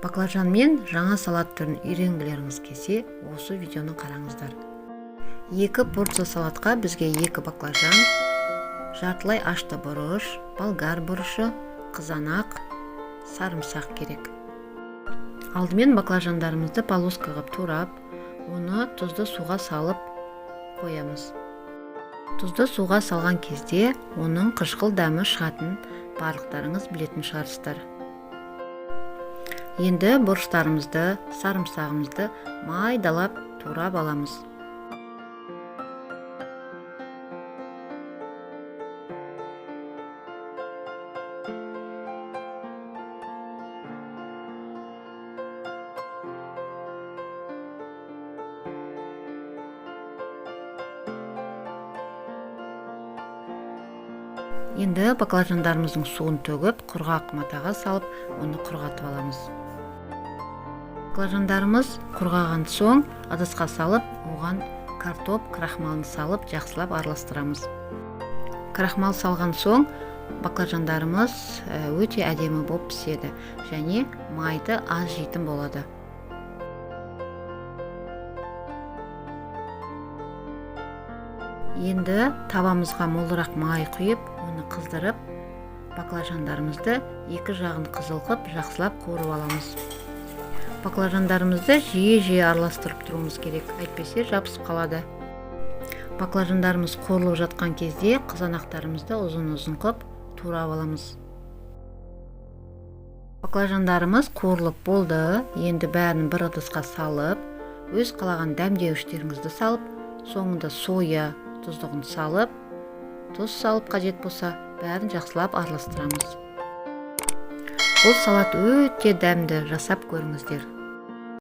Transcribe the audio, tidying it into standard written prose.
Баклажанмен жаңа салат түрін үйренгілеріңіз келсе, осы видеоны қараңыздар. 2 порция салатқа бізге 2 баклажан, жартылай ашты бұрыш, болгар бұрышы, қызанақ, сарымсақ керек. Алдымен баклажандарымызды полоска қылып турап, оны тұзды суға салып қоямыз. Тұзды суға салған кезде оның қышқыл дәмі шығатын барлықтарыңыз білетін шығарсыздар. Енді бұрыштарымызды, сарымсағымызды майдалап турап аламыз. Енді баклажандарымыздың суын төгіп, құрғақ матаға салып, оны құрғатып аламыз. Баклажандарымыз құрғаған соң ыдысқа салып, оған картоп крахмалын салып, жақсылап араластырамыз. Крахмал салған соң баклажандарымыз өте әдемі болып піседі және майды аз жейтін болады. Енді табамызға молырақ май құйып, оны қыздырып, баклажандарымызды екі жағын қызыл қылып, жақсылап қуырып аламыз. Баклажандарымызды жиі араластырып тұруымыз керек, әйтпесе жабысып қалады. Баклажандарымыз қуырылып жатқан кезде қызанақтарымызды ұзын-ұзын қылып турап аламыз. Баклажандарымыз қуырылып болды, енді бәрін бір ыдысқа салып, өз қалаған дәмдеуіштеріңізді салып, соңында соя тұздығын салып, тұз салып қажет болса, бәрін жақсылап араластырамыз. Бұл салат өте дәмді, жасап көріңіздер.